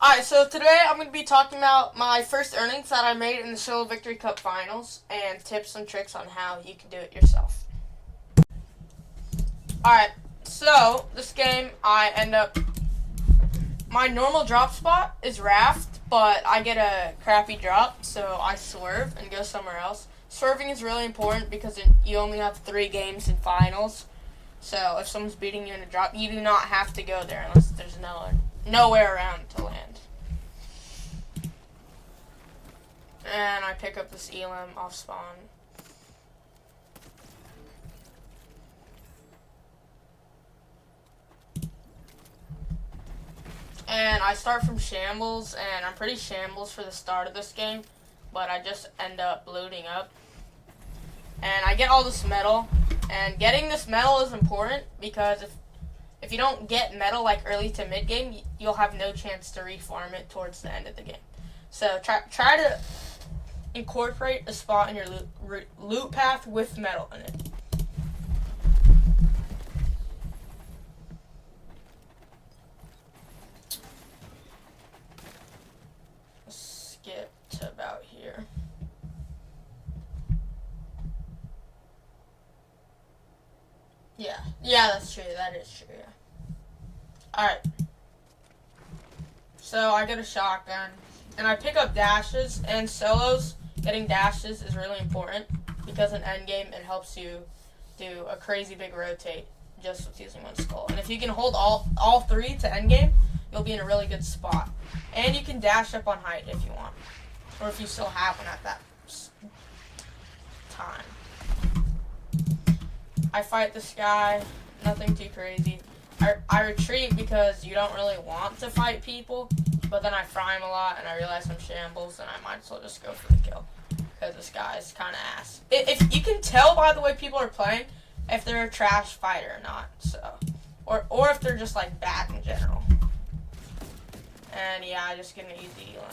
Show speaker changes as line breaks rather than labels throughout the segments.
Alright, so today I'm going to be talking about my first earnings that I made in the Solo Victory Cup Finals and tips and tricks on how you can do it yourself. Alright, so this game I end up... My normal drop spot is Raft, but I get a crappy drop, so I swerve and go somewhere else. Swerving is really important because you only have 3 games in finals. So if someone's beating you in a drop, you do not have to go there unless there's nowhere around to land. And I pick up this elim off spawn. And I start from shambles, and I'm pretty shambles for the start of this game, but I just end up looting up. And I get all this metal, and getting this metal is important because if you don't get metal like early to mid game, you'll have no chance to refarm it towards the end of the game. So try to incorporate a spot in your loot path with metal in it. Skip to about here. Yeah, that's true. That is true, yeah. Alright. So I get a shotgun, and I pick up dashes, and solos, getting dashes is really important, because in endgame it helps you do a crazy big rotate just with using one skull. And if you can hold all 3 to endgame, you'll be in a really good spot. And you can dash up on height if you want, or if you still have one at that time. I fight this guy, nothing too crazy. I retreat because you don't really want to fight people, but then I fry him a lot and I realize I'm shambles and I might as well just go for the kill because this guy's kind of ass. If you can tell by the way people are playing if they're a trash fighter or not, so or if they're just like bad in general. And yeah, I just get an easy elim.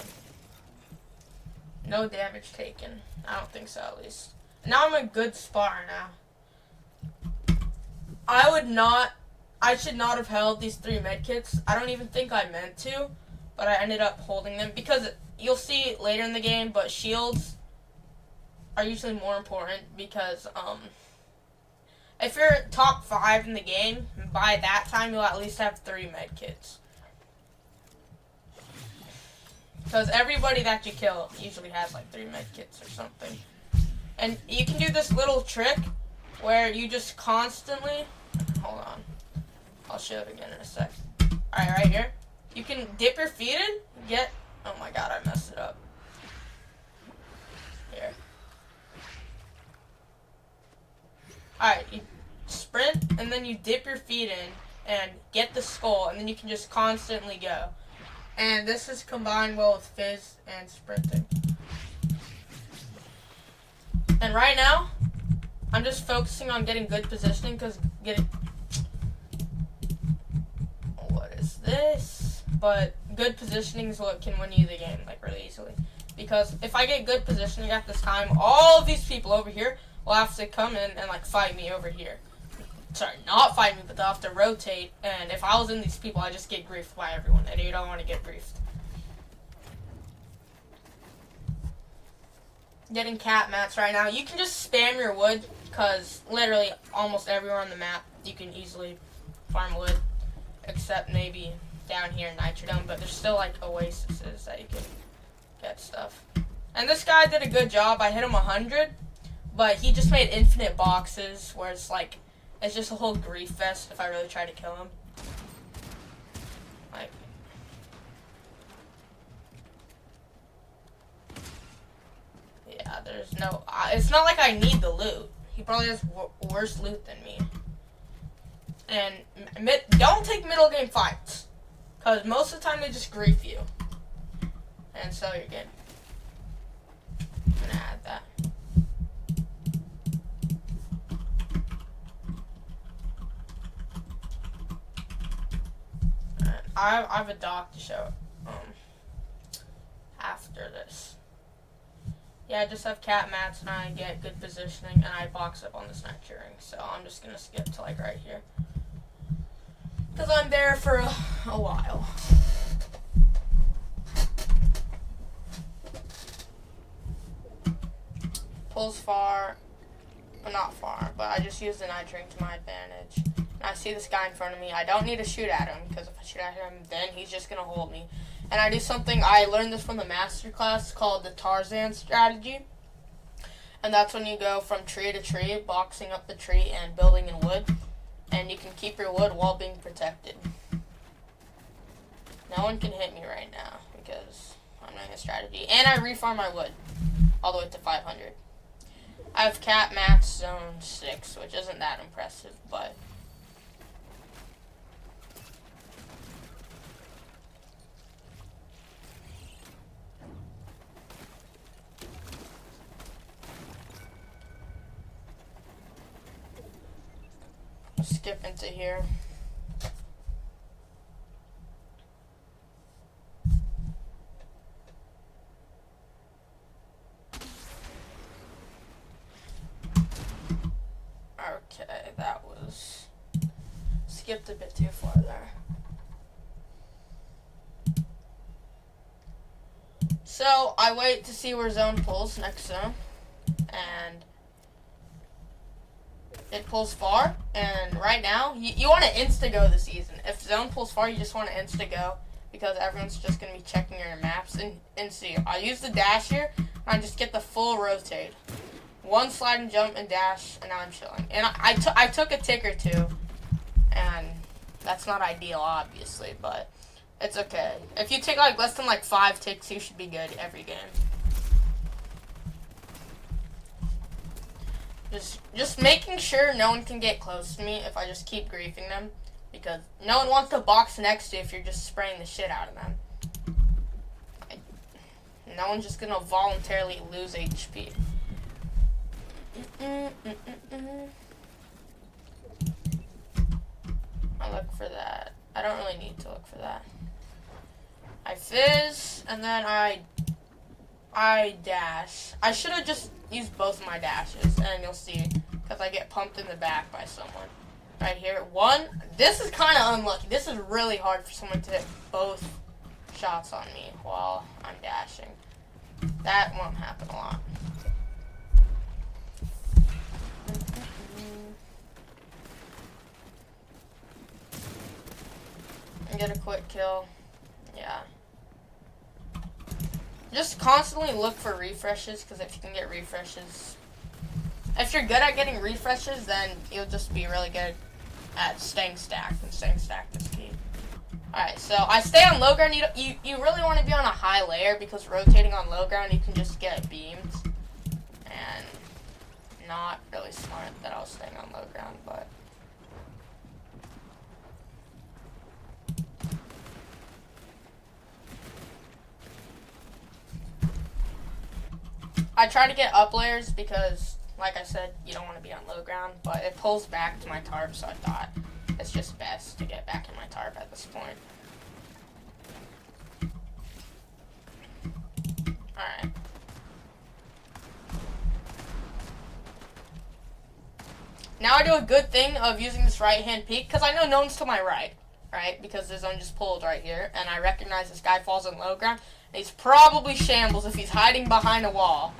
No damage taken. I don't think so, at least. Now I'm a good spar now. I should not have held these 3 medkits. I don't even think I meant to, but I ended up holding them because you'll see later in the game, but shields are usually more important because if you're top 5 in the game, by that time you'll at least have 3 medkits. Because everybody that you kill usually has like 3 medkits or something. And you can do this little trick where you just constantly... Hold on. I'll show it again in a sec. Alright, right here. You can dip your feet in, get... Oh my god, I messed it up. Here. Alright, you sprint, and then you dip your feet in, and get the skull, and then you can just constantly go. And this is combined well with fizz and sprinting. And right now, I'm just focusing on getting good positioning because what is this? But good positioning is what can win you the game like really easily. Because if I get good positioning at this time, all of these people over here will have to come in and like fight me over here. Sorry, not fight me, but they'll have to rotate. And if I was in these people, I just get griefed by everyone, and you don't want to get griefed. Getting cat mats right now. You can just spam your wood because literally almost everywhere on the map you can easily farm wood, except maybe down here in Nitrodome, but there's still like oases that you can get stuff. And this guy did a good job. I hit him 100, but he just made infinite boxes where it's like it's just a whole grief fest if I really try to kill him. Like, yeah, there's no... it's not like I need the loot. He probably has worse loot than me. And don't take middle game fights, because most of the time they just grief you. And so you're good. I'm going to add that. I have a doc to show after this. Yeah, I just have cat mats and I get good positioning and I box up on this nitro ring. So I'm just gonna skip to like right here. Because I'm there for a while. pulls far, but not far, but I just use the night drink to my advantage. And I see this guy in front of me. I don't need to shoot at him, because if I shoot at him, then he's just going to hold me. And I do something, I learned this from the master class called the Tarzan strategy. And that's when you go from tree to tree, boxing up the tree and building in wood. And you can keep your wood while being protected. No one can hit me right now because I'm doing a strategy. And I refarm my wood all the way to 500. I have cap max zone 6, which isn't that impressive, but... I'll skip into here. Okay, that was skipped a bit too far there. So I wait to see where zone pulls, next zone, and it pulls far. And right now, you want to insta-go this season. If zone pulls far, you just want to insta-go because everyone's just going to be checking your maps. And see, I use the dash here, and I just get the full rotate. One slide and jump and dash, and now I'm chilling. And I took a tick or two, and that's not ideal, obviously, but it's okay. If you take like less than like 5 ticks, you should be good every game. Just making sure no one can get close to me if I just keep griefing them, because no one wants to box next to you if you're just spraying the shit out of them. No one's just gonna voluntarily lose HP. I look for that. I don't really need to look for that. I fizz, and then I dash. I should have just used both of my dashes, and you'll see, because I get pumped in the back by someone. Right here. One. This is kind of unlucky. This is really hard for someone to hit both shots on me while I'm dashing. That won't happen a lot. And get a quick kill. Yeah. Just constantly look for refreshes, because if you can get refreshes, if you're good at getting refreshes, then you'll just be really good at staying stacked, and staying stacked is key. Alright, so I stay on low ground. You really want to be on a high layer, because rotating on low ground, you can just get beamed. And not really smart that I was staying on low ground, but... I try to get up layers because, like I said, you don't want to be on low ground, but it pulls back to my tarp, so I thought it's just best to get back in my tarp at this point. Alright. Now I do a good thing of using this right-hand peek, because I know no one's to my right, because the zone just pulled right here, and I recognize this guy falls on low ground, and he's probably shambles if he's hiding behind a wall.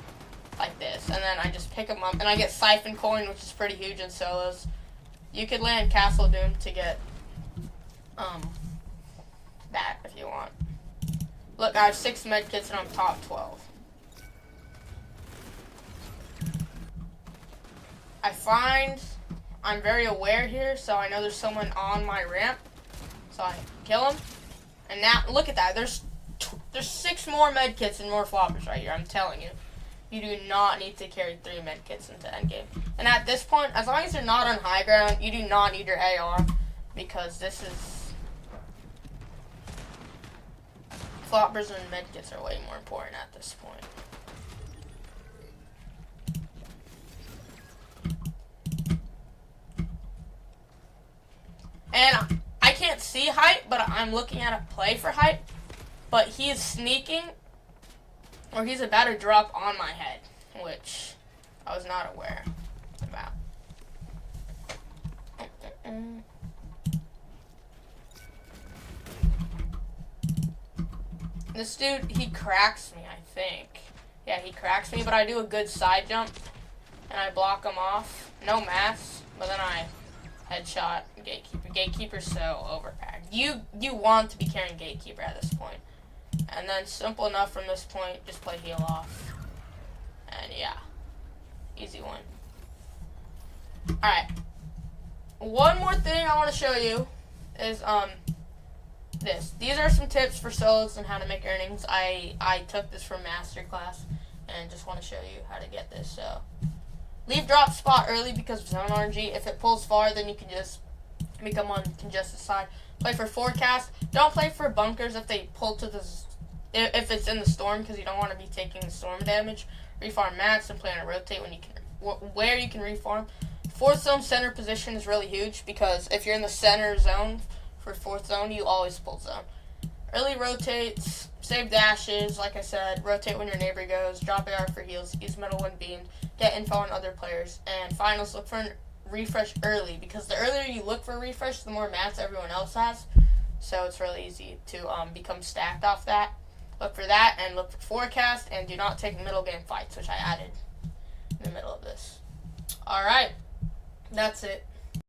Like this, and then I just pick him up, and I get Siphon Coin, which is pretty huge in solos. You could land Castle Doom to get that if you want. Look, I have 6 medkits and I'm top 12. I'm very aware here, so I know there's someone on my ramp, so I kill him. And now look at that, there's 6 more medkits and more floppers right here. I'm telling you. You do not need to carry 3 medkits into endgame. And at this point, as long as you're not on high ground, you do not need your AR, because this is... Floppers and medkits are way more important at this point. And I can't see height, but I'm looking at a play for height. But he is sneaking... or he's about to drop on my head, which I was not aware about. This dude, he cracks me, I think. Yeah, he cracks me, but I do a good side jump, and I block him off. No mats, but then I headshot Gatekeeper. Gatekeeper's so overpacked. You want to be carrying Gatekeeper at this point. And then simple enough from this point, just play heal off. And yeah, easy one. Alright. One more thing I want to show you is this. These are some tips for solos and how to make earnings. I took this from Masterclass and just want to show you how to get this. So leave drop spot early because of zone RNG. If it pulls far, then you can just become on congested side. Play for forecast. Don't play for bunkers if they pull to the if it's in the storm, because you don't want to be taking the storm damage. Reform mats and play on a rotate when you can where you can reform. Fourth zone center position is really huge because if you're in the center zone for fourth zone, you always pull zone. Early rotates, save dashes, like I said, rotate when your neighbor goes, drop AR for heals, use metal when beamed, get info on other players, and finals, look for a refresh early because the earlier you look for a refresh, the more mats everyone else has. So it's really easy to become stacked off that. Look for that and look for forecast, and do not take middle game fights, which I added in the middle of this. Alright, that's it.